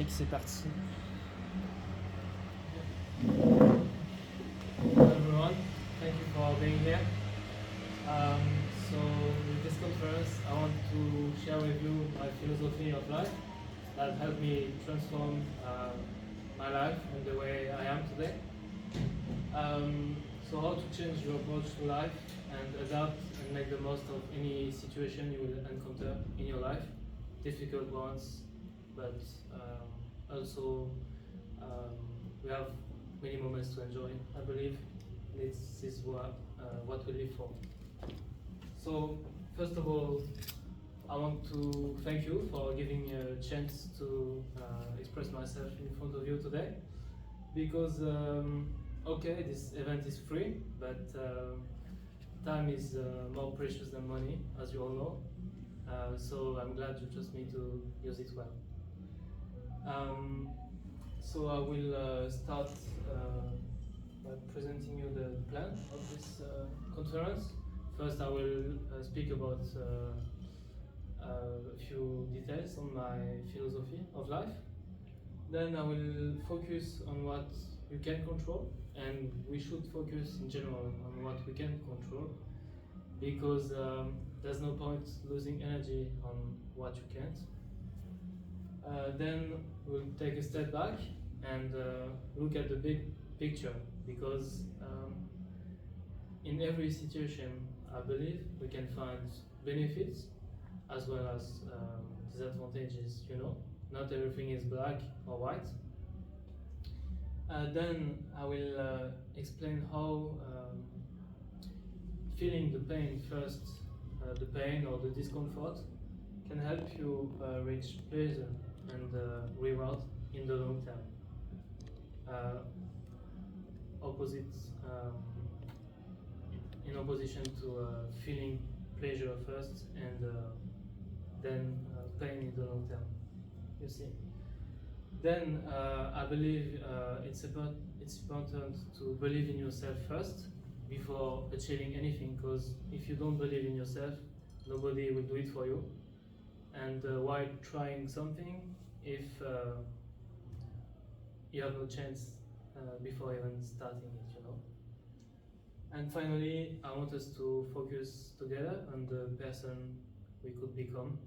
Mec, c'est parti. Hello everyone, thank you for being here. So with this conference, I want to share with you my philosophy of life that helped me transform my life and the way I am today. So how to change your approach to life and adapt and make the most of any situation you will encounter in your life, difficult ones, but also we have many moments to enjoy. I believe this is what we live for. So first of all, I want to thank you for giving me a chance to express myself in front of you today, because okay, this event is free, but time is more precious than money, as you all know. So I'm glad you trust me to use it well. So I will start by presenting you the plan of this conference. First, I will speak about a few details on my philosophy of life. Then I will focus on what you can control, and we should focus in general on what we can control, because there's no point losing energy on what you can't. Then we'll take a step back and look at the big picture, because in every situation, I believe we can find benefits as well as disadvantages, you know. Not everything is black or white. Then I will explain how feeling the pain first, the pain or the discomfort, can help you reach pleasure and reward in the long term. Opposite, in opposition to feeling pleasure first and then pain in the long term, you see. Then I believe it's important to believe in yourself first before achieving anything, because if you don't believe in yourself, nobody will do it for you. And while trying something, if you have no chance before even starting it, you know. And finally, I want us to focus together on the person we could become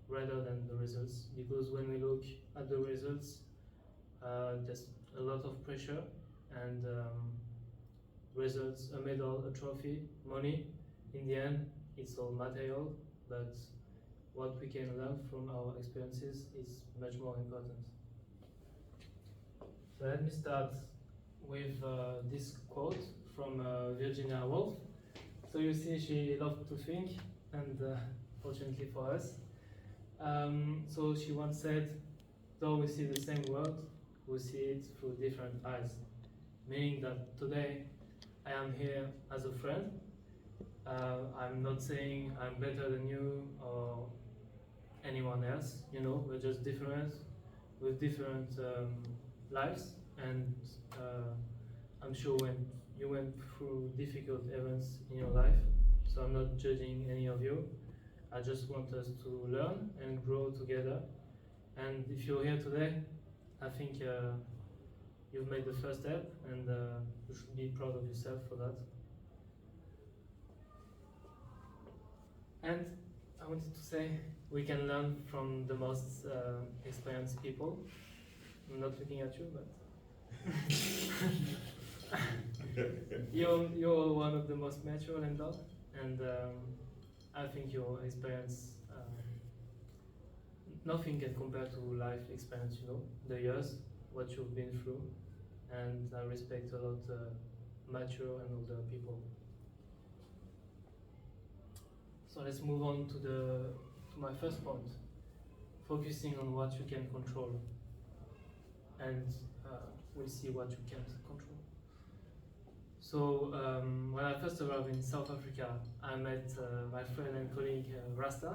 rather than the results, because when we look at the results, there's a lot of pressure and results, a medal, a trophy, money. In the end, it's all material, but what we can learn from our experiences is much more important. So let me start with this quote from Virginia Woolf. So you see, she loved to think, and fortunately for us. So she once said, though we see the same world, we see it through different eyes. Meaning that today I am here as a friend. I'm not saying I'm better than you or anyone else, you know, we're just different with different lives, and I'm sure when you went through difficult events in your life, so I'm not judging any of you. I just want us to learn and grow together. And if you're here today, I think you've made the first step, and you should be proud of yourself for that. And I wanted to say, we can learn from the most experienced people. I'm not looking at you, but you're one of the most mature and all, and I think your experience, nothing can compare to life experience, you know, the years, what you've been through, and I respect a lot mature and older people. So let's move on to my first point, focusing on what you can control, and we'll see what you can't control. So when I first arrived in South Africa, I met my friend and colleague Rasta.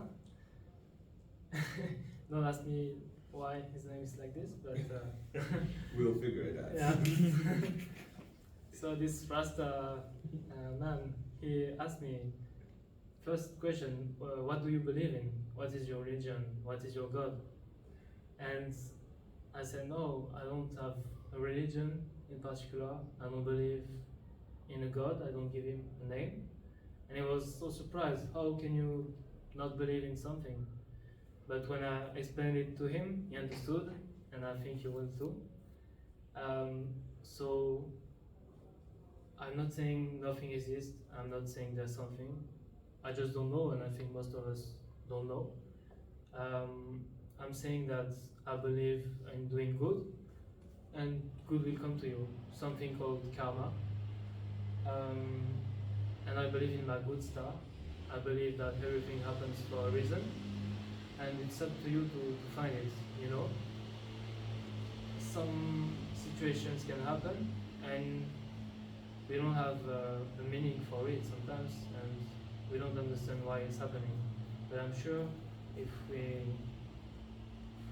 Don't ask me why his name is like this, but we'll figure it out. Yeah. So this Rasta man, he asked me, first question, what do you believe in? What is your religion? What is your God? And I said, no, I don't have a religion in particular. I don't believe in a God. I don't give him a name. And he was so surprised. How can you not believe in something? But when I explained it to him, he understood, and I think he will too. So I'm not saying nothing exists. I'm not saying there's something. I just don't know, and I think most of us don't know. I'm saying that I believe in doing good, and good will come to you. Something called karma. And I believe in my good star. I believe that everything happens for a reason, and it's up to you to find it. You know, some situations can happen, and we don't have a meaning for it sometimes, and we don't understand why it's happening. But I'm sure if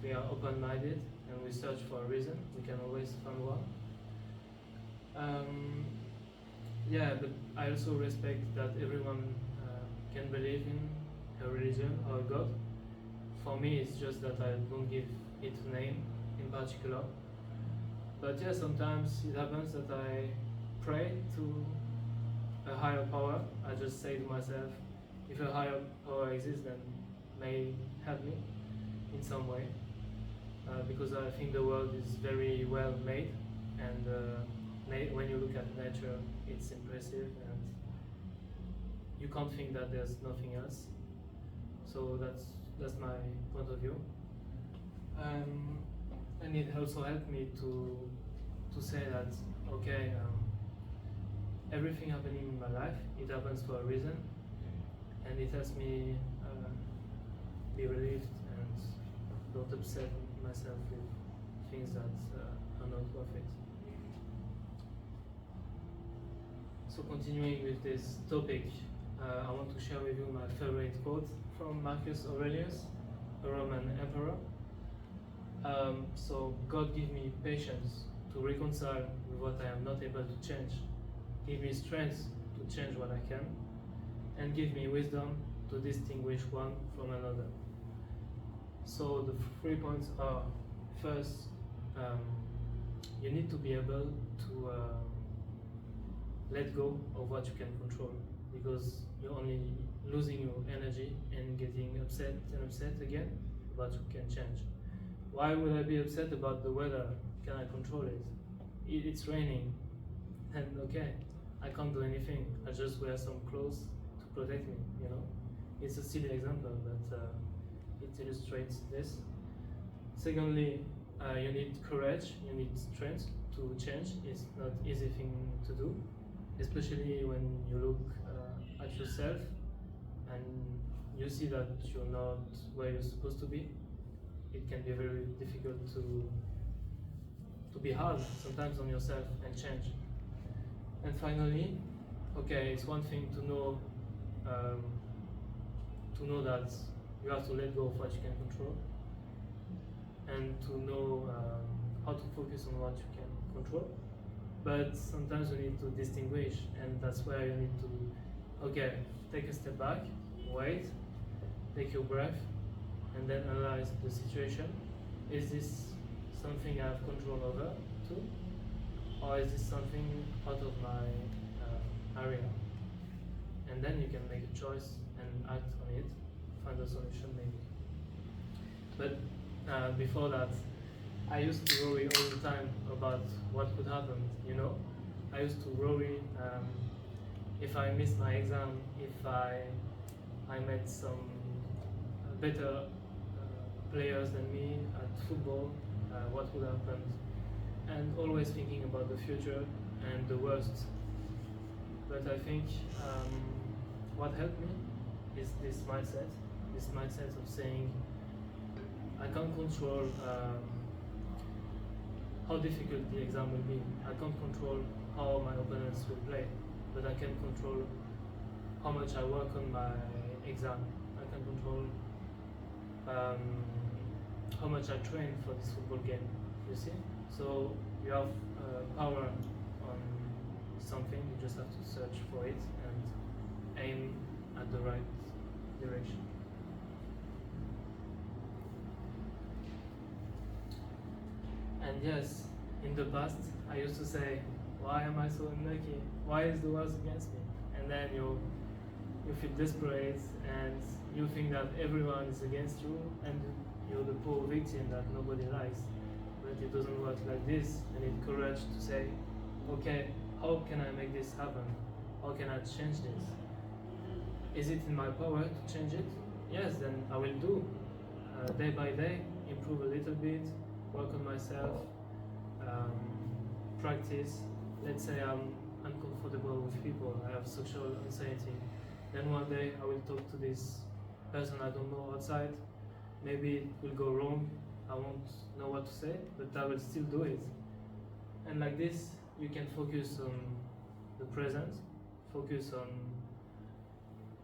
we are open-minded and we search for a reason, we can always find one. Yeah, but I also respect that everyone can believe in a religion or a god. For me, it's just that I don't give it a name in particular. But yeah, sometimes it happens that I pray to a higher power. I just say to myself, if a higher power exists, then may help me in some way. Because I think the world is very well made, and when you look at nature, it's impressive, and you can't think that there's nothing else. So that's my point of view. And it also helped me to say that, okay, everything happening in my life, it happens for a reason, and it helps me be relieved and don't upset myself with things that are not worth it. So continuing with this topic, I want to share with you my favorite quote from Marcus Aurelius, a Roman emperor. So God give me patience to reconcile with what I am not able to change, give me strength to change what I can, and give me wisdom to distinguish one from another. So the 3 points are, first, you need to be able to let go of what you can control, because you're only losing your energy and getting upset and upset again about what you can change. Why would I be upset about the weather? Can I control it? It's raining, and okay, I can't do anything. I just wear some clothes to protect me, you know? It's a silly example, but it illustrates this. Secondly, you need courage, you need strength to change. It's not an easy thing to do, especially when you look at yourself and you see that you're not where you're supposed to be. It can be very difficult to be hard sometimes on yourself and change. And finally, okay, it's one thing to know that you have to let go of what you can control, and to know how to focus on what you can control. But sometimes you need to distinguish, and that's where you need to, okay, take a step back, wait, take your breath, and then analyze the situation. Is this something I have control over too? Or is this something out of my area? And then you can make a choice and act on it, find a solution maybe. But before that, I used to worry all the time about what could happen, you know? I used to worry if I missed my exam, if I met some better players than me at football, what would happen? And always thinking about the future and the worst. But I think what helped me is this mindset of saying, I can't control how difficult the exam will be. I can't control how my opponents will play, but I can control how much I work on my exam. I can control how much I train for this football game, you see? So you have power on something, you just have to search for it and aim at the right direction. And yes, in the past, I used to say, why am I so unlucky? Why is the world against me? And then you feel desperate and you think that everyone is against you and you're the poor victim that nobody likes. But it doesn't work like this. You need courage to say, okay, how can I make this happen? How can I change this? Is it in my power to change it? Yes, then I will do. Day by day, improve a little bit, work on myself, practice. Let's say I'm uncomfortable with people, I have social anxiety. Then one day I will talk to this person I don't know outside. Maybe it will go wrong, I won't know what to say, but I will still do it. And like this, you can focus on the present, focus on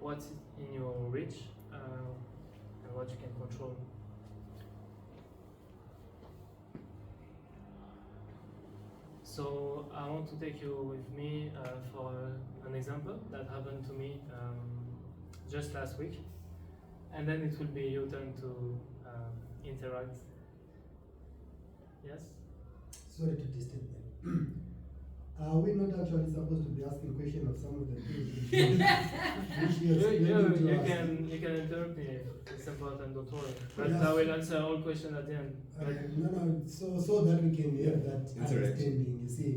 what's in your reach and what you can control. So I want to take you with me for an example that happened to me just last week, and then it will be your turn to interact. Yes? Sorry to disturb them. Are we not actually supposed to be asking questions of some of the things which you explained to us? You can interrupt me if it's important, don't worry. But Yes. I will answer all questions at the end. No, so that we can have that Interaction. understanding. You see,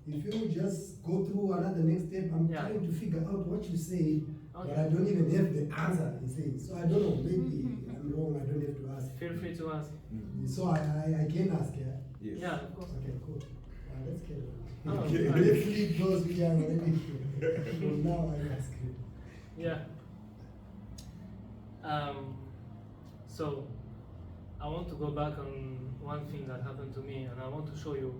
if you just go through another next step, I'm Yeah. trying to figure out what you say, but Okay. I don't even have the answer. You see, so I don't know. Maybe I'm wrong. I don't have to ask. Feel free to ask. So I can ask. Yeah. Yes. Yeah, of course. Okay, cool. Let's get it. Oh, Okay. Let's leave those which are already here. So now I ask you. Yeah. So I want to go back on one thing that happened to me, and I want to show you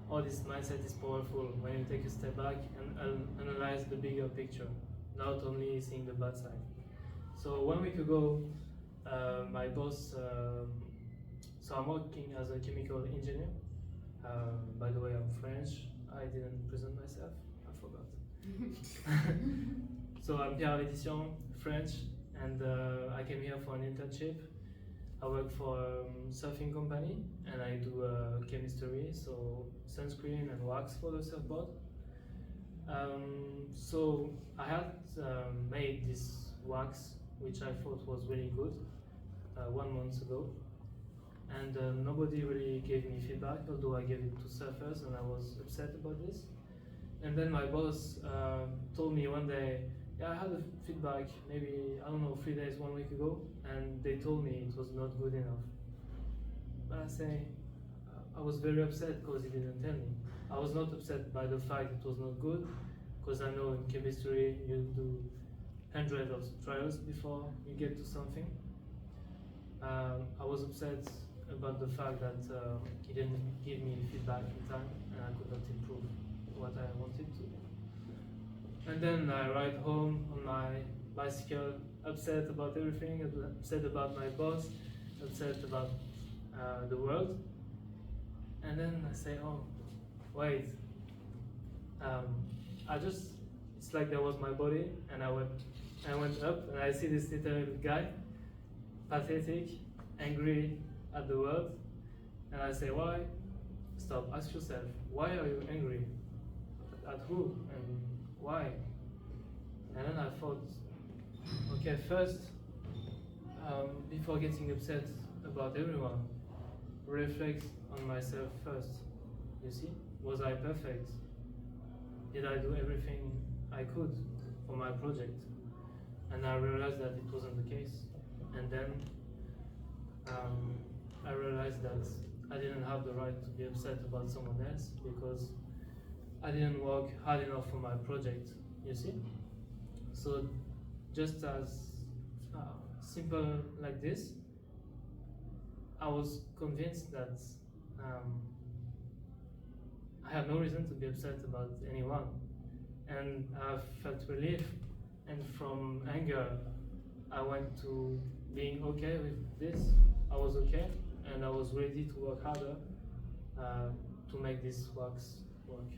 how this mindset is powerful when you take a step back and analyze the bigger picture, not only seeing the bad side. So 1 week ago, my boss. So I'm working as a chemical engineer. By the way, I'm French. I didn't present myself. I forgot. So I'm Piotr, French, and I came here for an internship. I work for a surfing company, and I do chemistry, so sunscreen and wax for the surfboard. So I had made this wax, which I thought was really good, 1 month ago. And nobody really gave me feedback, although I gave it to surfers, and I was upset about this. And then my boss told me one day, yeah, I had a feedback maybe, I don't know, 3 days, 1 week ago, and they told me it was not good enough. But I say, I was very upset because he didn't tell me. I was not upset by the fact it was not good, because I know in chemistry you do hundreds of trials before you get to something. I was upset about the fact that he didn't give me feedback in time and I could not improve what I wanted to. And then I ride home on my bicycle, upset about everything, upset about my boss, upset about the world. And then I say, oh, wait, it's like there was my body, and I went up and I see this little guy, pathetic, angry at the world, and I say, why? Stop, ask yourself, why are you angry? At who and why? And then I thought, okay, first, before getting upset about everyone, reflect on myself first. You see, was I perfect? Did I do everything I could for my project? And I realized that it wasn't the case. And then I realized that I didn't have the right to be upset about someone else because I didn't work hard enough for my project, you see? So just as simple like this, I was convinced that I have no reason to be upset about anyone. And I felt relief, and from anger, I went to being okay with this. I was okay, and I was ready to work harder to make this wax work.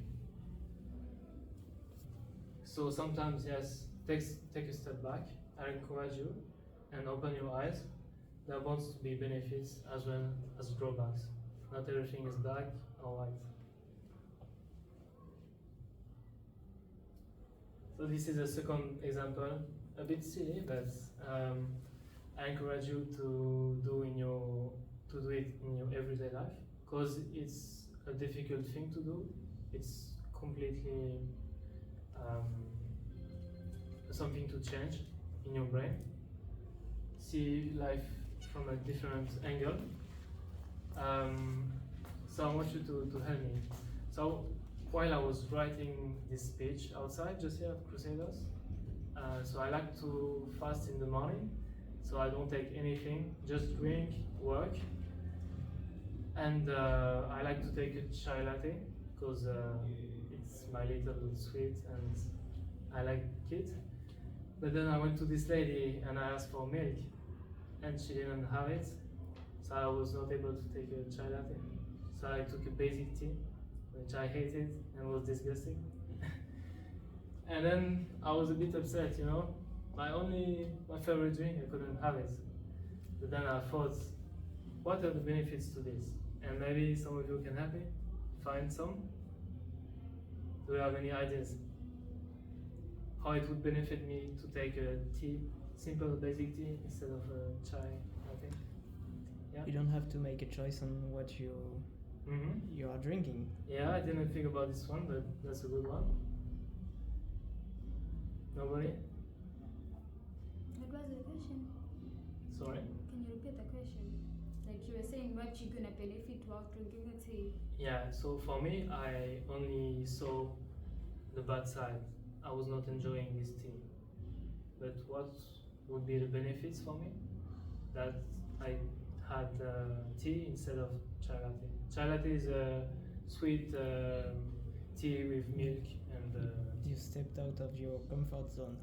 So sometimes, yes, take a step back. I encourage you and open your eyes. There wants to be benefits as well as drawbacks. Not everything is black or white. So this is a second example, a bit silly, but I encourage you to do it in your everyday life, because it's a difficult thing to do. It's completely something to change in your brain. See life from a different angle. So I want you to help me. So while I was writing this speech outside, just here at Crusaders, so I like to fast in the morning, so I don't take anything, just drink, work, and I like to take a chai latte, because it's my little sweet and I like it. But then I went to this lady and I asked for milk, and she didn't have it, so I was not able to take a chai latte. So I took a basic tea, which I hated and was disgusting. And then I was a bit upset, you know. My favorite drink, I couldn't have it. But then I thought, what are the benefits to this? And maybe some of you can help me find some. Do you have any ideas? How it would benefit me to take a tea, simple basic tea, instead of a chai latte? Yeah? You don't have to make a choice on what you are drinking. Yeah, I didn't think about this one, but that's a good one. Nobody? What was the question? Sorry? Can you repeat the question? Like you were saying, what you're gonna benefit while drinking a tea? Yeah, so for me, I only saw the bad side. I was not enjoying this tea. But what would be the benefits for me? That I had tea instead of chai latte. Chai latte is a sweet tea with milk and. You stepped out of your comfort zone.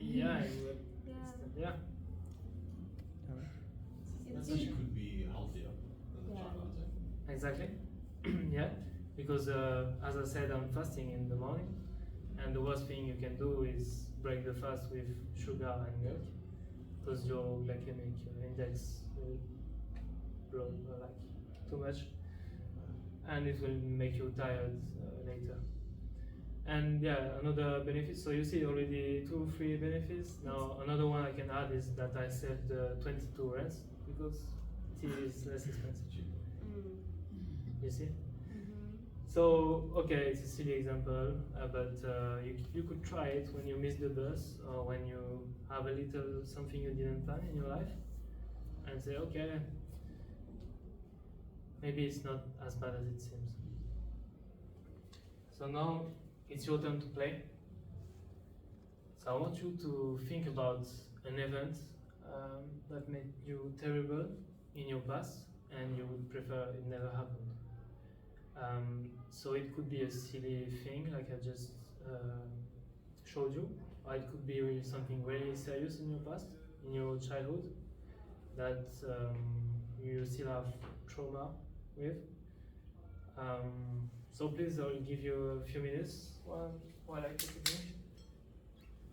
Yeah, yeah. It's It could be healthier than the Yeah. chai latte. Exactly. Yeah, because as I said, I'm fasting in the morning, and the worst thing you can do is break the fast with sugar and milk, because your glycemic index will blow like too much, and it will make you tired later. And yeah, another benefit. So you see already 2-3 benefits. Now another one I can add is that I saved 22 rands because tea is less expensive. You see? So, okay, it's a silly example, but you could try it when you miss the bus or when you have a little something you didn't plan in your life, and say, okay, maybe it's not as bad as it seems. So now it's your turn to play. So I want you to think about an event that made you terrible in your past and you would prefer it never happened. So it could be a silly thing like I just showed you, or it could be really something really serious in your past, in your childhood, that you still have trauma with. So please, I'll give you a few minutes while I take a drink.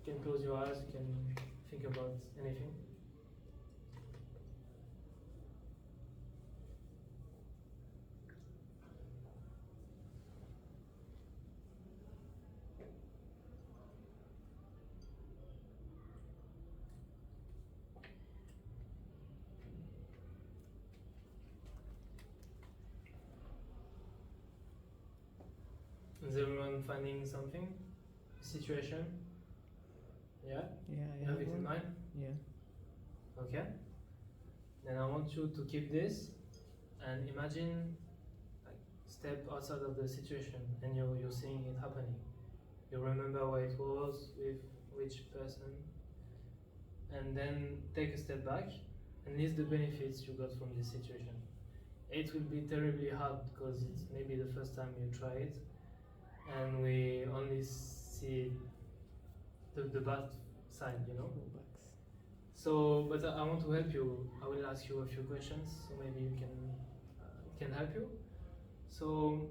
You can close your eyes, you can think about anything. Is everyone finding something? Situation? Yeah? Yeah, You have it in mind? Yeah. Okay. Then I want you to keep this and imagine, like, step outside of the situation and you're seeing it happening. You remember where it was, with which person, and then take a step back and list the benefits you got from this situation. It will be terribly hard because it's maybe the first time you try it, and we only see the bad side, you know. Drawbacks. So, but I want to help you. I will ask you a few questions, so maybe you can help you. So,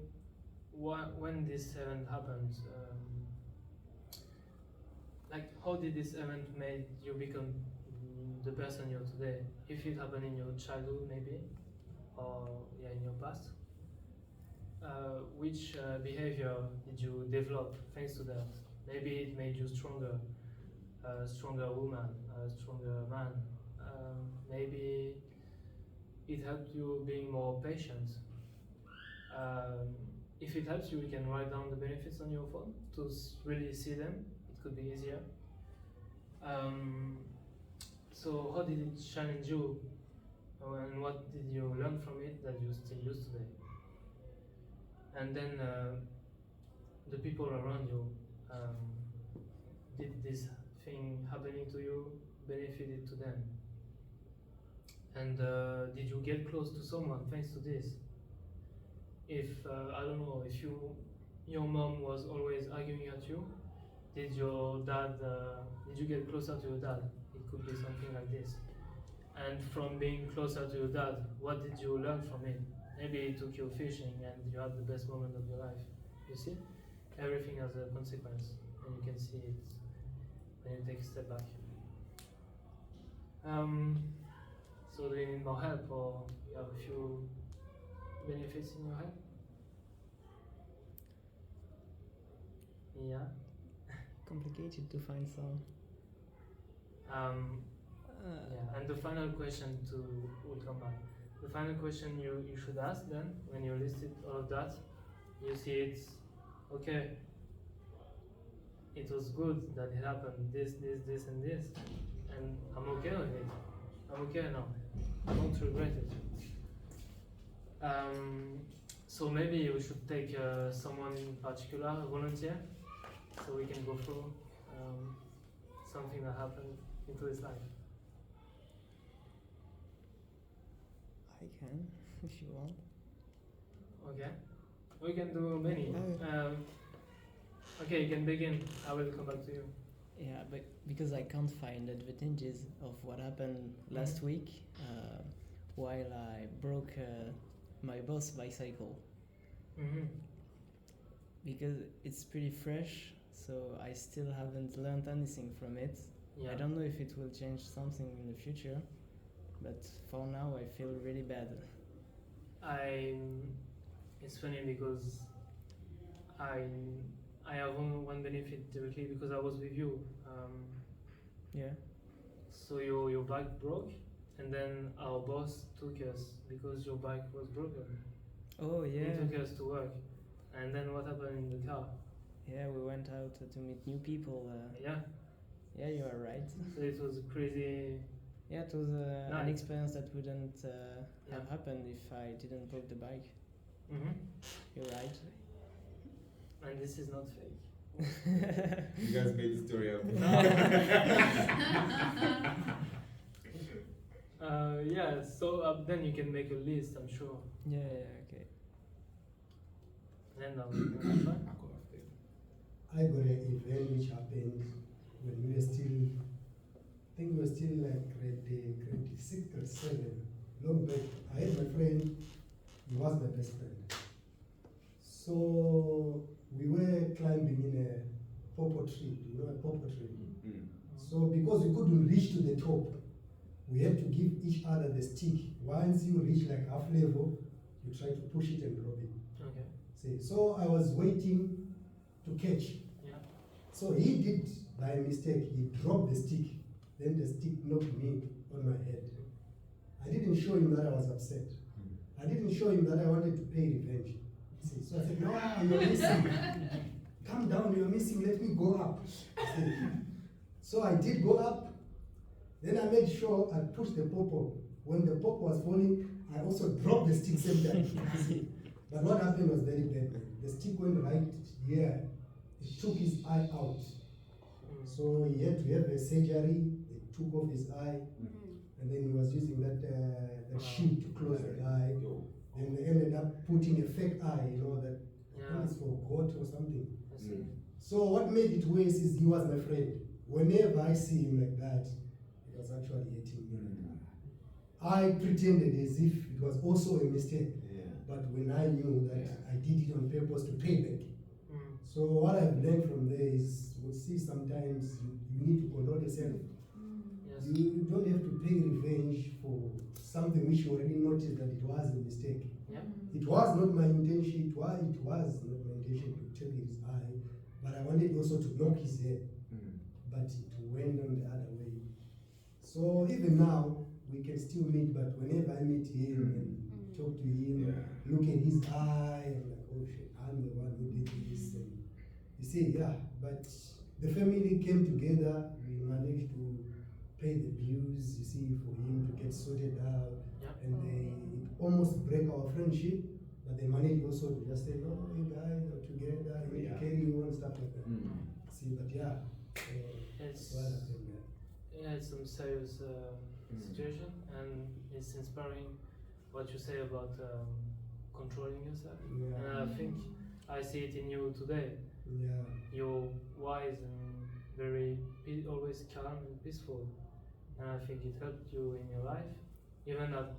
when this event happened, like how did this event made you become the person you're today? If it happened in your childhood, maybe, or in your past. Which behavior did you develop thanks to that? Maybe it made you stronger, a stronger woman, a stronger man. Maybe it helped you being more patient. If it helps you, you can write down the benefits on your phone to really see them. It could be easier. So how did it challenge you, and what did you learn from it that you still use today? And then the people around you, did this thing happening to you benefited to them? And did you get close to someone thanks to this? If I don't know, if your mom was always arguing at you, did you get closer to your dad? It could be something like this. And from being closer to your dad, what did you learn from it? Maybe he took you fishing and you had the best moment of your life. You see? Everything has a consequence, and you can see it when you take a step back. So do you need more help, or you have a few benefits in your head? Yeah? Complicated to find some. Yeah, and the final question will come back. The final question you should ask then, when you listed all of that, you see it's okay. It was good that it happened, this, and this, and I'm okay with it. I'm okay now. I don't regret it. So maybe we should take someone in particular, a volunteer, so we can go through something that happened into his life. I can, if you want. Okay. We can do many. Okay, you can begin. I will come back to you. Yeah, but because I can't find advantages of what happened last week while I broke my boss bicycle. Because it's pretty fresh, so I still haven't learned anything from it. Yeah. I don't know if it will change something in the future, but for now I feel really bad. It's funny because I have one benefit directly because I was with you. Yeah. So your bike broke, and then our boss took us because your bike was broken. Oh yeah. He took us to work, and then what happened in the car? Yeah, we went out to meet new people. Yeah. Yeah, you are right. So it was crazy. Yeah, it was Nice. an experience that wouldn't Yeah. have happened if I didn't broke the bike. You're right. And this is not fake. You guys made the story up. Yeah, so then you can make a list, I'm sure. Yeah, okay. Then I'll I'll go after you. I got an event which happened when we were still, I think we were still like grade 6, grade 7, long back. I had my friend, he was my best friend. So we were climbing in a pawpaw tree, you know a pawpaw tree. So because we couldn't reach to the top, we had to give each other the stick. Once you reach like half level, you try to push it and drop it. Okay. See, so I was waiting to catch. Yeah. So he did by mistake, he dropped the stick. Then the stick knocked me on my head. I didn't show him that I was upset. I didn't show him that I wanted to pay revenge. See, so I said, no, you're missing. Come down, you're missing, let me go up. See. So I did go up. Then I made sure I pushed the pawpaw. When the pawpaw was falling, I also dropped the stick same time. See. But what happened was very bad. The stick went right here. It took his eye out. So he had to have a surgery. They took off his eye. And then he was using that shield to close the eye. And they ended up putting a fake eye, you know, that I think it's for goat or something. I see. So what made it worse is he was my friend. Whenever I see him like that, it was actually hitting me. I pretended as if it was also a mistake. But when I knew that I did it on purpose to pay back. So what I've learned from there is, we'll see sometimes you need to control yourself. Yes. You don't have to pay revenge for something which you already noticed that it was a mistake. Yeah. It was not my intention. It was not my intention to take his eye, but I wanted also to knock his head. But it went on the other way. So even now we can still meet, but whenever I meet him and talk to him, look at his eye, I'm like, oh shit, I'm the one who did this. And you see, yeah. But the family came together. We managed to pay the bills. You see, for him to get sorted out, and it almost break our friendship. But they managed also to just say, no, you guys are together, you need to carry on, stuff like that. See, but yeah. It's, what happened there. yeah, it's some serious situation, and it's inspiring what you say about controlling yourself. Yeah. And I think I see it in you today. Yeah. You're wise and very always calm and peaceful, and I think it helped you in your life. Even at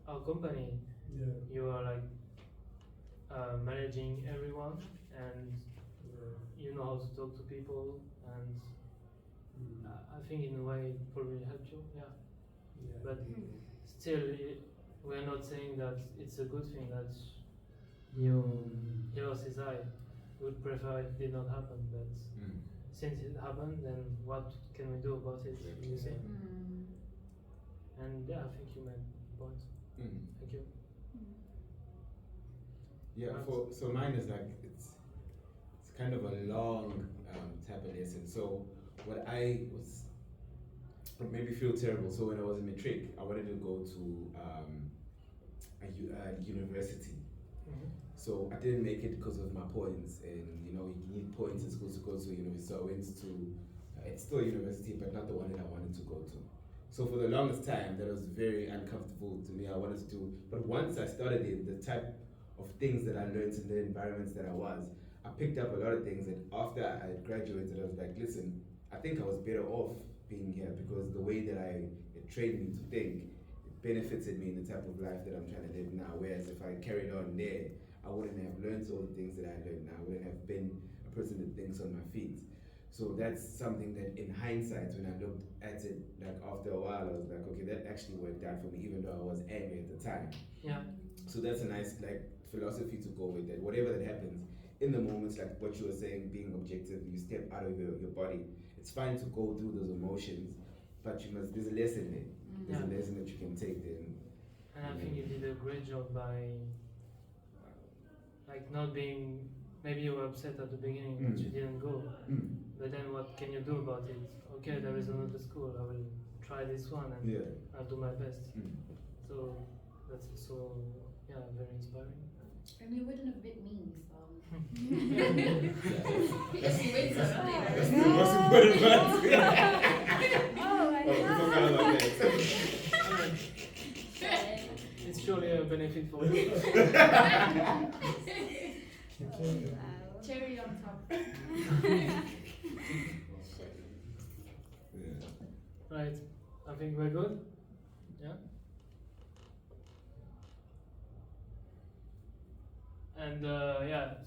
our company, Yeah. you are like managing everyone, and you know how to talk to people, and I think in a way it probably helped you. Yeah. Yeah. But still, we're not saying that it's a good thing that he lost his eye. We would prefer it did not happen, but since it happened, then what can we do about it? You see? And yeah, I think you made a point. Thank you. Yeah, so mine is like it's kind of a long type of lesson. So what I was made me feel terrible. So when I was in matric, I wanted to go to a university. So I didn't make it because of my points, and you know you need points in school to go to a university. So I went to it's still a university, but not the one that I wanted to go to. So for the longest time, that was very uncomfortable to me. I wanted to do, but once I started it, the type of things that I learned in the environments that I picked up a lot of things. And after I graduated, I was like, listen, I think I was better off being here because the way that it trained me to think, it benefited me in the type of life that I'm trying to live now. Whereas if I carried on there, I wouldn't have learned all the things that I learned now. I wouldn't have been a person that thinks on my feet. So that's something that in hindsight, when I looked at it, like after a while, I was like, okay, that actually worked out for me, even though I was angry at the time. Yeah. So that's a nice like philosophy to go with, that whatever that happens, in the moments, like what you were saying, being objective, you step out of your body. It's fine to go through those emotions, but there's a lesson there. There's a lesson that you can take there. And I think you did a great job by like not being, maybe you were upset at the beginning that you didn't go, but then what can you do about it? Okay, there is another school, I will try this one and I'll do my best. So that's also very inspiring. And you wouldn't have bit me, so. That's you wait till later. That's the most important part. Oh my Oh, god. It's surely a benefit for you. Cherry on top. Right, I think we're good. Yeah. And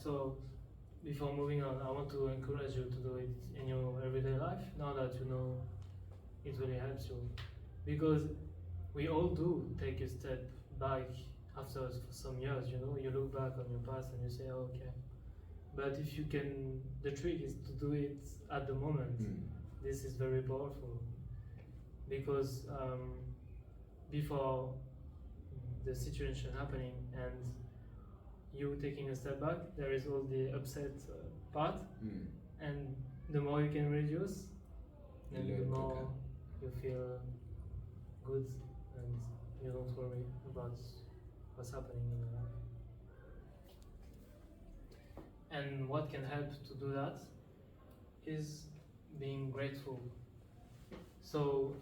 so before moving on, I want to encourage you to do it in your everyday life. Now that you know it really helps you, because we all do take a step back after some years. You know, you look back on your past and you say, oh, okay. But if you can, the trick is to do it at the moment. This is very powerful, because before the situation happening and you taking a step back, there is all the upset part, and the more you can reduce, then the more you feel good and you don't worry about what's happening in your life. And what can help to do that is being grateful. So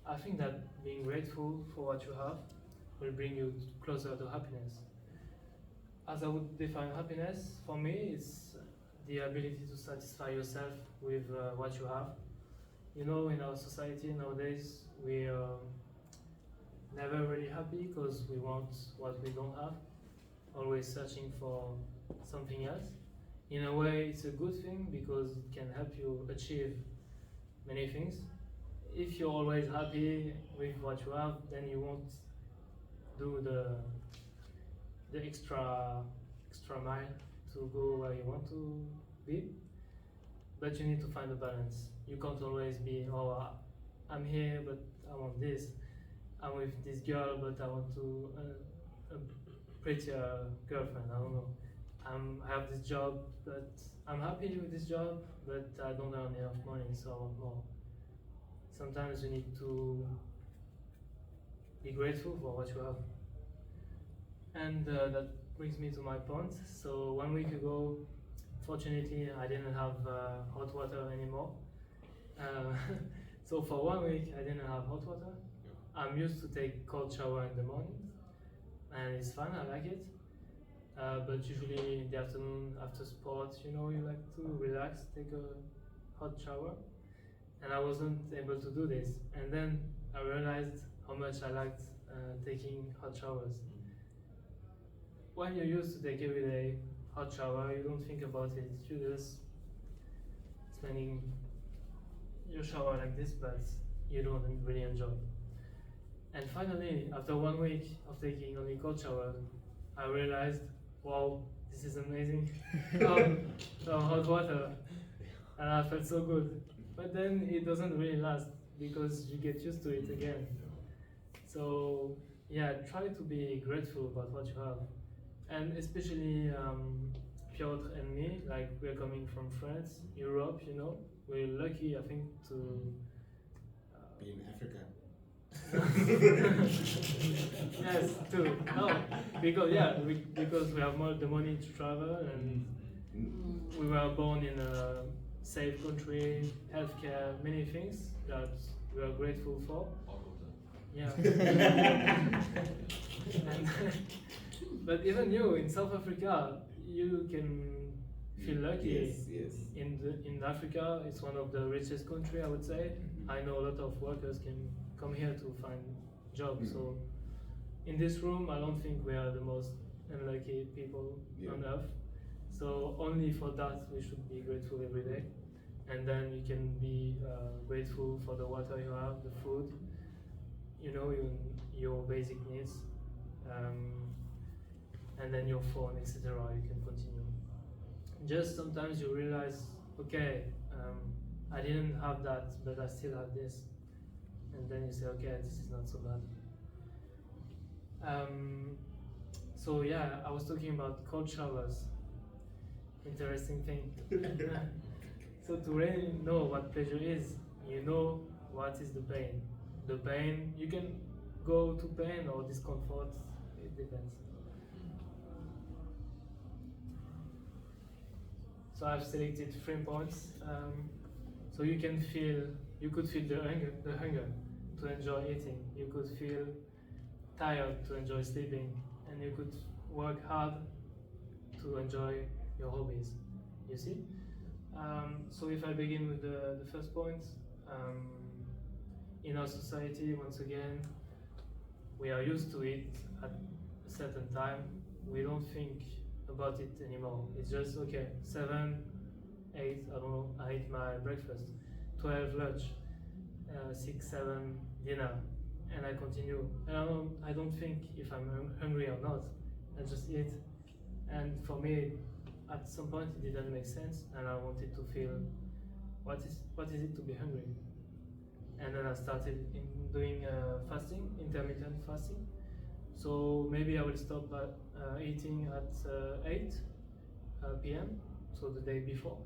I think that being grateful for what you have will bring you closer to happiness. As I would define happiness, for me, it's the ability to satisfy yourself with what you have. You know, in our society nowadays, we are never really happy because we want what we don't have, always searching for something else. In a way, it's a good thing because it can help you achieve many things. if you're always happy with what you have, then you won't do the extra mile to go where you want to be. But you need to find a balance. You can't always be, oh, I'm here, but I want this. I'm with this girl, but I want to a prettier girlfriend. I don't know. I have this job, but I'm happy with this job, but I don't earn enough money, so I want more. Sometimes you need to be grateful for what you have. And that brings me to my point. So 1 week ago, fortunately, I didn't have hot water anymore. So for 1 week, I didn't have hot water. I'm used to take cold shower in the morning, and it's fun. I like it. But usually in the afternoon after sport, you know, you like to relax, take a hot shower, and I wasn't able to do this. And then I realized how much I liked taking hot showers. When you're used to take every day hot shower, you don't think about it. You're just spending your shower like this, but you don't really enjoy. And finally, after 1 week of taking only cold shower, I realized, wow, this is amazing. Hot water, and I felt so good. But then it doesn't really last because you get used to it again. So yeah, try to be grateful about what you have, and especially Piotr and me, like we're coming from France, Europe, you know, we're lucky, I think, to Be in Africa. yes, too. No, because we have more the money to travel, and we were born in a safe country, healthcare, many things that we are grateful for. Yeah. And, but even you in South Africa, you can feel lucky. Yes. In Africa, it's one of the richest country, I would say. I know a lot of workers can come here to find jobs. So in this room, I don't think we are the most unlucky people on earth. So only for that we should be grateful every day, and then you can be grateful for the water you have, the food, you know, your basic needs, and then your phone, etc. You can continue. Just sometimes you realize, okay, I didn't have that, but I still have this. And then you say, okay, this is not so bad. So yeah, I was talking about cold showers. Interesting thing. So to really know what pleasure is, you know what is the pain. The pain, you can go to pain or discomfort, it depends. So I've selected 3 points. So you could feel the hunger to enjoy eating. You could feel tired to enjoy sleeping, and you could work hard to enjoy your hobbies. You see? So if I begin with the first point, in our society, once again, we are used to it at a certain time. We don't think about it anymore. It's just, okay, 7, 8, I don't know, I eat my breakfast, 12 lunch, 6, 7 dinner, and I continue. And I don't think if I'm hungry or not. I just eat. And for me, at some point it didn't make sense, and I wanted to feel what is it to be hungry. And then I started doing fasting, intermittent fasting. So maybe I will stop at eating at 8 p.m. so the day before,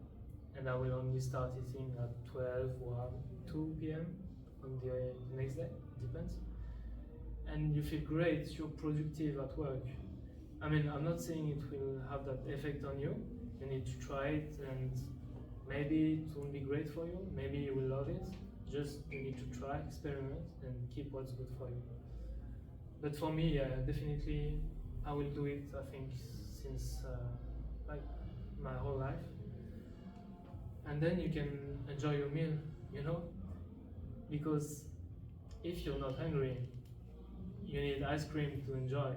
and I will only start eating at 12 or 2 p.m. on the next day, depends. And you feel great, you're productive at work. I mean, I'm not saying it will have that effect on you. You need to try it, and maybe it won't be great for you, maybe you will love it. Just you need to try, experiment, and keep what's good for you. But for me, definitely, I will do it, I think, since like my whole life. And then you can enjoy your meal, you know? Because if you're not hungry, you need ice cream to enjoy.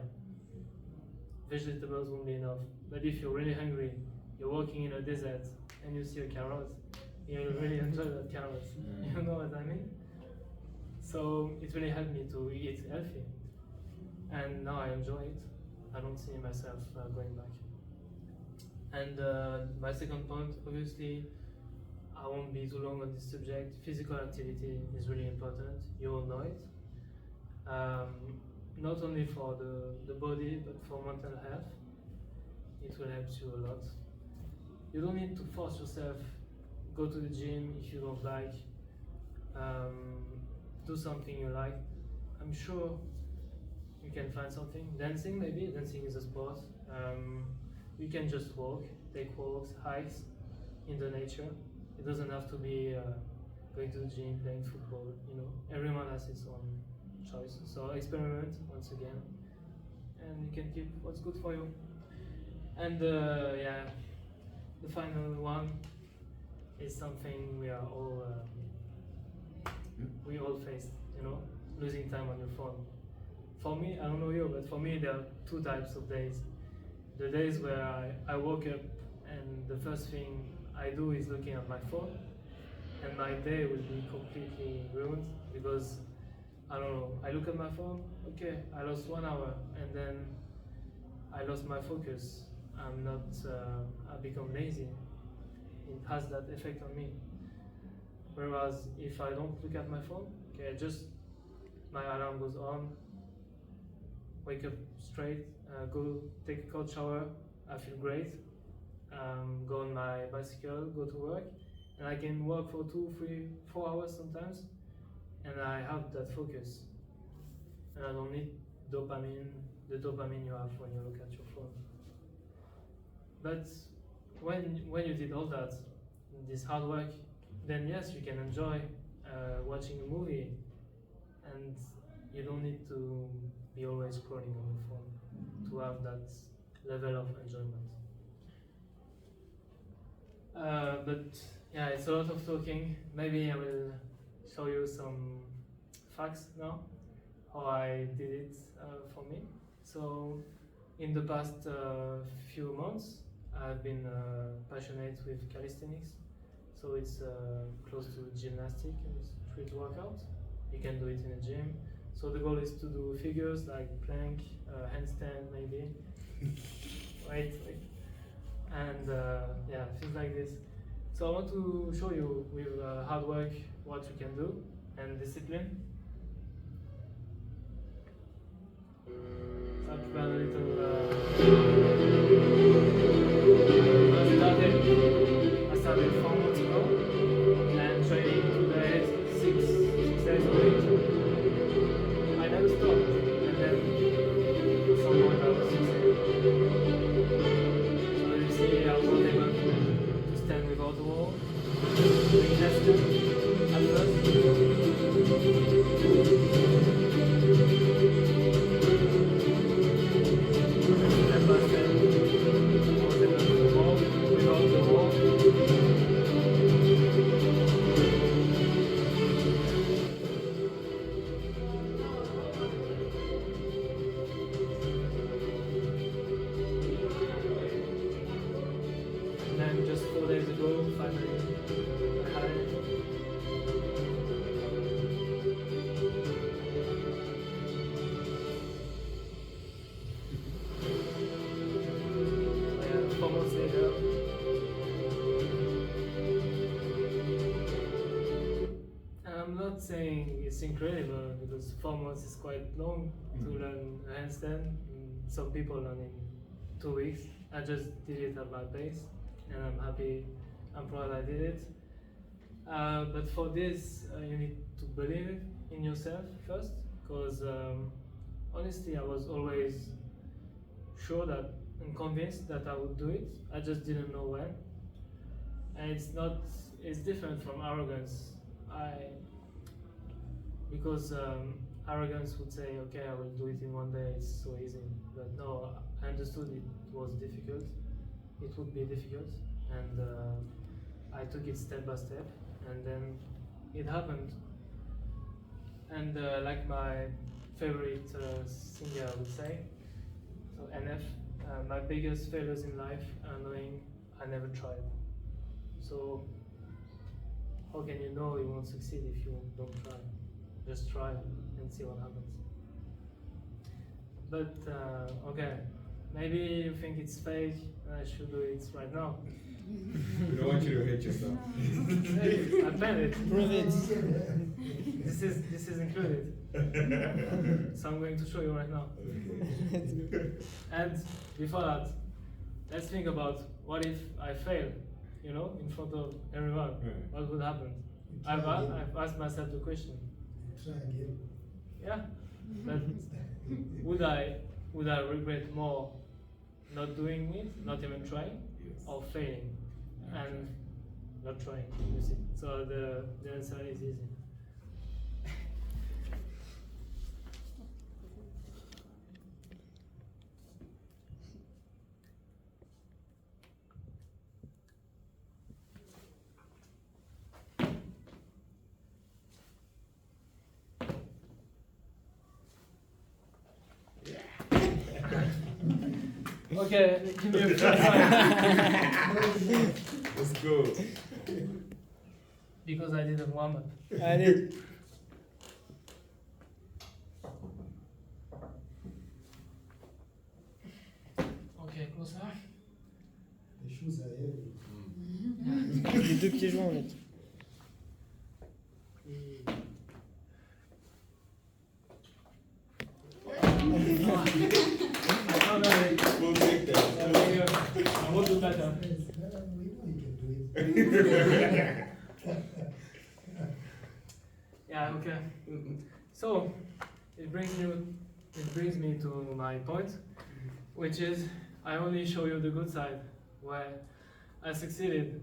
Vegetables won't be enough. But if you're really hungry, you're walking in a desert and you see a carrot, you'll really enjoy that carrot. You know what I mean? So it really helped me to eat healthy, and now I enjoy it. I don't see myself going back. And my second point, obviously, I won't be too long on this subject. Physical activity is really important. You all know it. Not only for the body, but for mental health. It will help you a lot. You don't need to force yourself. Go to the gym if you don't like. Do something you like. I'm sure you can find something. Dancing, maybe. Dancing is a sport. You can just walk, take walks, hikes in the nature. It doesn't have to be going to the gym, playing football. You know, everyone has its own choice. So experiment once again, and you can keep what's good for you. And yeah, the final one is something we all face. You know, losing time on your phone. For me, I don't know you, but for me there are two types of days. The days where I woke up and the first thing I do is looking at my phone, and my day will be completely ruined because I don't know. I look at my phone, okay, I lost 1 hour, and then I lost my focus. I'm not. I become lazy. It has that effect on me. Whereas if I don't look at my phone, okay, just my alarm goes on. Wake up straight, go take a cold shower. I feel great. Go on my bicycle, go to work, and I can work for 2, 3, 4 hours sometimes, and I have that focus. And I don't need dopamine, the dopamine you have when you look at your phone. But when you did all that, this hard work, then yes, you can enjoy watching a movie, and you don't need to be always scrolling on your phone to have that level of enjoyment. But yeah, it's a lot of talking. Maybe I will show you some facts now, how I did it for me. So in the past few months, I've been passionate with calisthenics. So it's close to gymnastic and street workout. You can do it in a gym. So the goal is to do figures like plank, handstand maybe. Wait. And yeah, things like this. So I want to show you with hard work what you can do and discipline. So I prepared a little. I started 4 months ago and training 2 days, 6 days a week. I never stopped, and then at some point I was succeeding. So you see, I was not able to stand without the wall. Doing handstand at first. Step by step, I was able to walk without the wall. And then just 4 days ago, finally, I had it. Yeah, 4 months later. And I'm not saying it's incredible because 4 months is quite long to learn a handstand. Some people learn in 2 weeks. I just did it at my pace, and I'm happy. I'm proud I did it. But for this, you need to believe in yourself first, because honestly, I was always sure that and convinced that I would do it. I just didn't know when. And it's different from arrogance. Because arrogance would say, okay, I will do it in 1 day, it's so easy. But no, I understood it was difficult. It would be difficult, and I took it step by step, and then it happened. And like my favorite singer would say, so NF, my biggest failures in life are knowing I never tried. So how can you know you won't succeed if you don't try? just try and see what happens. But okay, maybe you think it's fake and I should do it right now. We don't want you to hurt yourself. I planned it. Prove it. This is included. So I'm going to show you right now. And before that, let's think about what if I fail, you know, in front of everyone. Right. What would happen? Try again. I've asked myself the question. Try again. Yeah, but would I regret more not doing it, not even trying, Yes. or failing Not and not trying? You see, so the answer is easy. Okay, give me a first one. Let's go. Because I didn't warm up. Allez. Okay, closer. The shoes are heavy. Les deux pieds joints, mec. No, We'll take that. I will do better. Yes, we know you can do it. Yeah, okay. So it brings me to my point, which is I only show you the good side where I succeeded,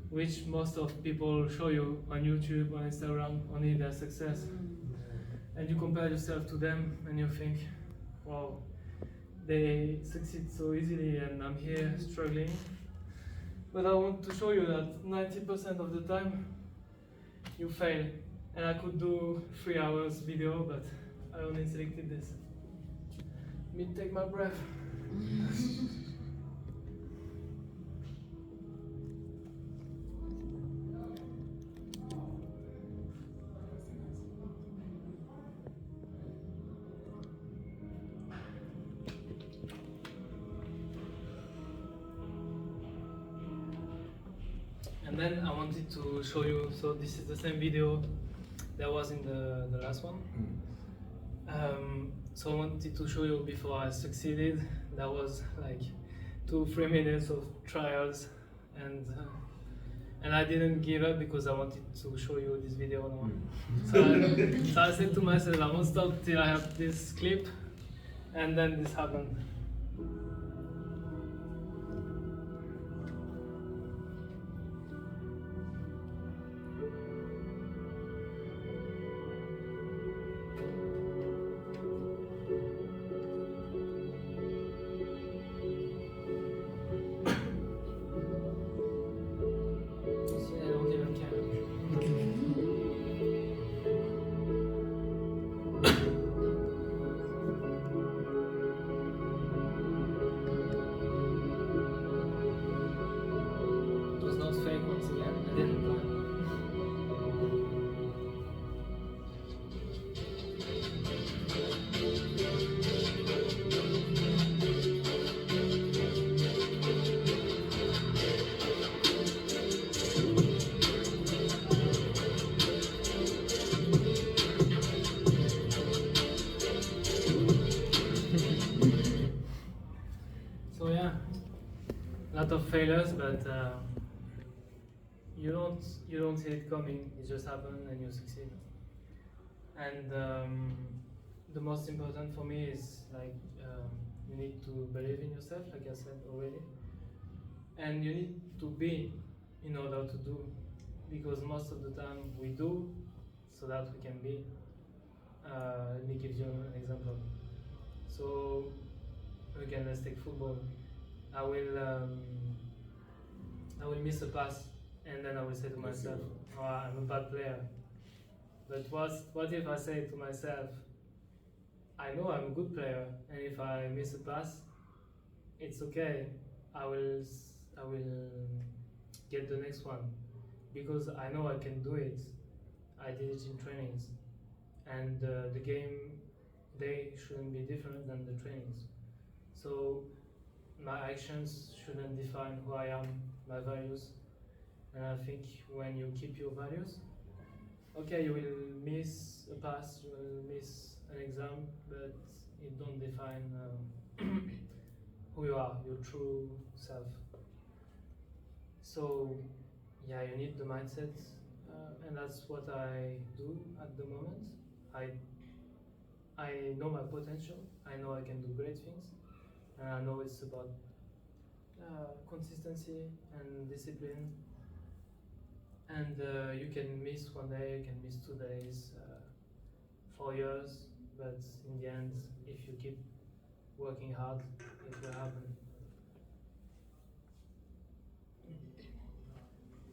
which most of people show you on YouTube, on Instagram, only their success. And you compare yourself to them and you think, wow, they succeed so easily and I'm here struggling. But I want to show you that 90% of the time you fail. And I could do 3 hours video, but I only selected this. Let me take my breath. And then I wanted to show you, so this is the same video that was in the last one. So I wanted to show you before I succeeded. That was like 2-3 minutes of trials, and I didn't give up because I wanted to show you this video now. So I said to myself, I won't stop till I have this clip, and then this happened. See, I don't even care. It was not fake once again. I didn't plan. So yeah, lot of failures, but you don't see it coming. It just happens and you succeed. And the most important for me is like you need to believe in yourself, like I said already, and you need to be in order to do, because most of the time we do so that we can be. Let me give you an example. So again, let's take football. I will miss a pass, and then I will say to myself, "Oh, I'm a bad player." But what if I say to myself, "I know I'm a good player, and if I miss a pass, it's okay. I will get the next one, because I know I can do it. I did it in trainings." and the game day shouldn't be different than the trainings. So my actions shouldn't define who I am, my values. And I think when you keep your values, okay, you will miss a pass, you will miss an exam, but it don't define who you are, your true self. So yeah, you need the mindset, and that's what I do at the moment. I know my potential, I know I can do great things, and I know it's about consistency and discipline. And you can miss one day, you can miss 2 days, 4 years, but in the end, if you keep working hard, it will happen.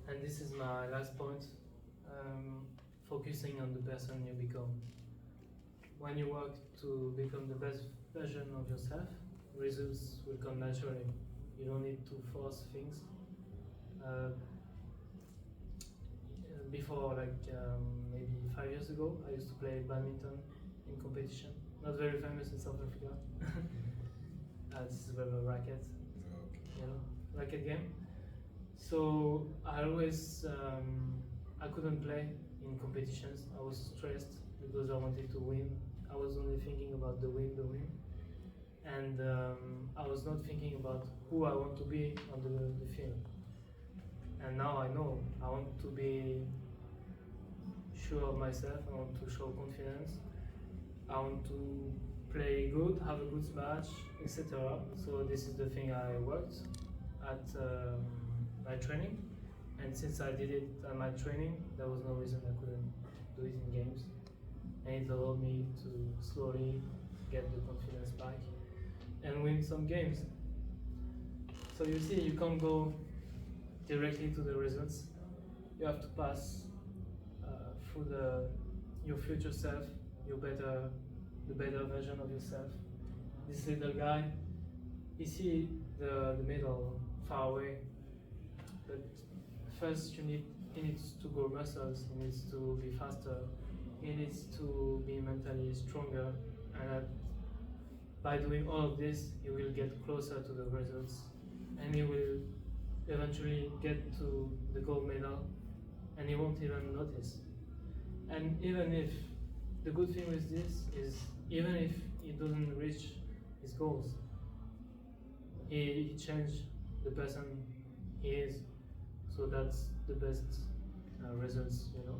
And this is my last point, focusing on the person you become. When you work to become the best version of yourself, results will come naturally. You don't need to force things. Before, maybe 5 years ago, I used to play badminton in competition. Not very famous in South Africa. This is a racket, racket game. So I always, I couldn't play in competitions. I was stressed because I wanted to win. I was only thinking about the win. And I was not thinking about who I want to be on the field. And now I know I want to be sure of myself, I want to show confidence, I want to play good, have a good match, etc. So this is the thing I worked at my training, and since I did it at my training, there was no reason I couldn't do it in games, and it allowed me to slowly get the confidence back and win some games. So you see, you can't go directly to the results. You have to pass through your future self, the better version of yourself. This little guy, you see the middle far away, but first he needs to grow muscles, he needs to be faster, he needs to be mentally stronger, and by doing all of this, he will get closer to the results, and he will eventually get to the gold medal, and he won't even notice. And even if, the good thing with this is, even if he doesn't reach his goals, he changed the person he is, so that's the best results, you know.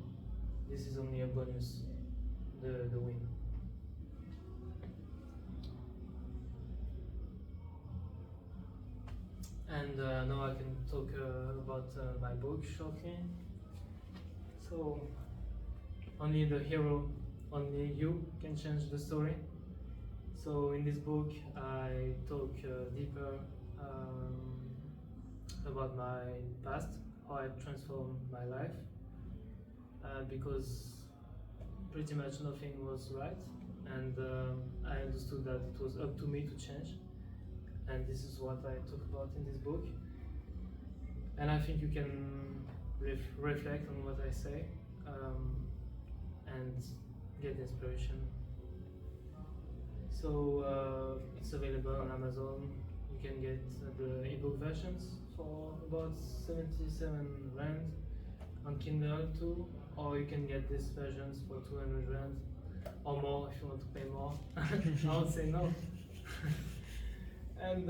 This is only a bonus, the win. And now I can talk about my book shortly. So, only the hero, only you can change the story. So in this book I talk deeper about my past, how I transformed my life, because pretty much nothing was right, and I understood that it was up to me to change, and this is what I talk about in this book. And I think you can reflect on what I say and get inspiration. So it's available on Amazon. You can get the ebook versions for about 77 rand, on Kindle too, or you can get these versions for 200 rand or more if you want to pay more. I would say no. And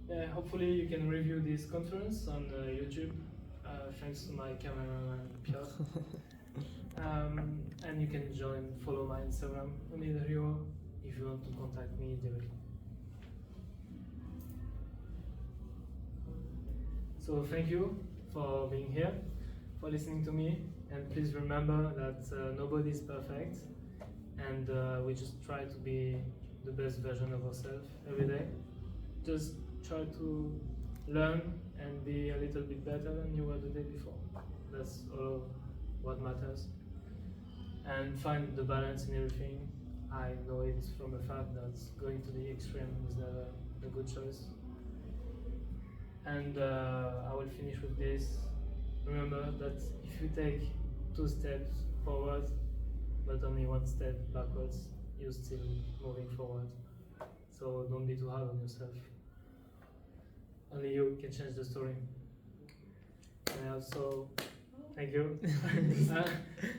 yeah, hopefully you can review this conference on YouTube, thanks to my cameraman Piotr. And you can follow my Instagram, Only the Hero, if you want to contact me directly. So thank you for being here, for listening to me, and please remember that nobody is perfect, and we just try to be the best version of ourselves every day. Just try to learn and be a little bit better than you were the day before. That's all what matters. And find the balance in everything. I know it from the fact that going to the extreme is never a good choice. And I will finish with this. Remember that if you take 2 steps forward, but only one step backwards, you're still moving forward. So don't be too hard on yourself. Only you can change the story. And I also, thank you.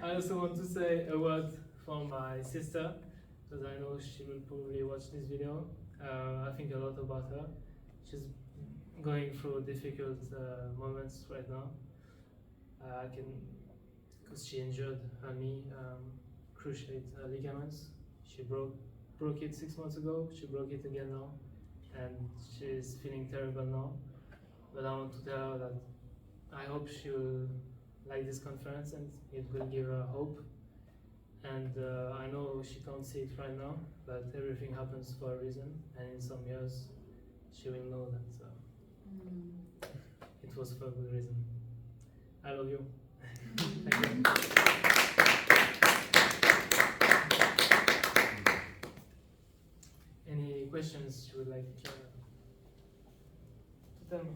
I also want to say a word for my sister, because I know she will probably watch this video. I think a lot about her. She's going through difficult moments right now. I can, because she injured her knee, cruciate ligaments. She broke it 6 months ago. She broke it again now, and she's feeling terrible now. But I want to tell her that I hope she will like this conference and it will give her hope. And I know she can't see it right now, but everything happens for a reason, and in some years she will know that it was for a good reason. I love you. Thank you. Any questions you would like to tell me?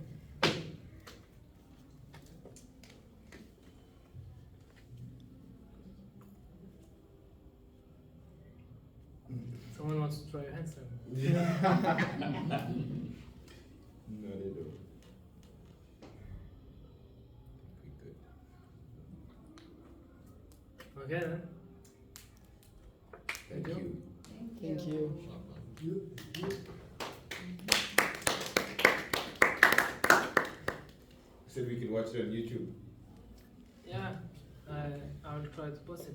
Someone wants to try your handstand? No, they don't. Good. Okay then. Thank you. Thank you. You Said we can watch it on YouTube. Yeah, I'll try to post it.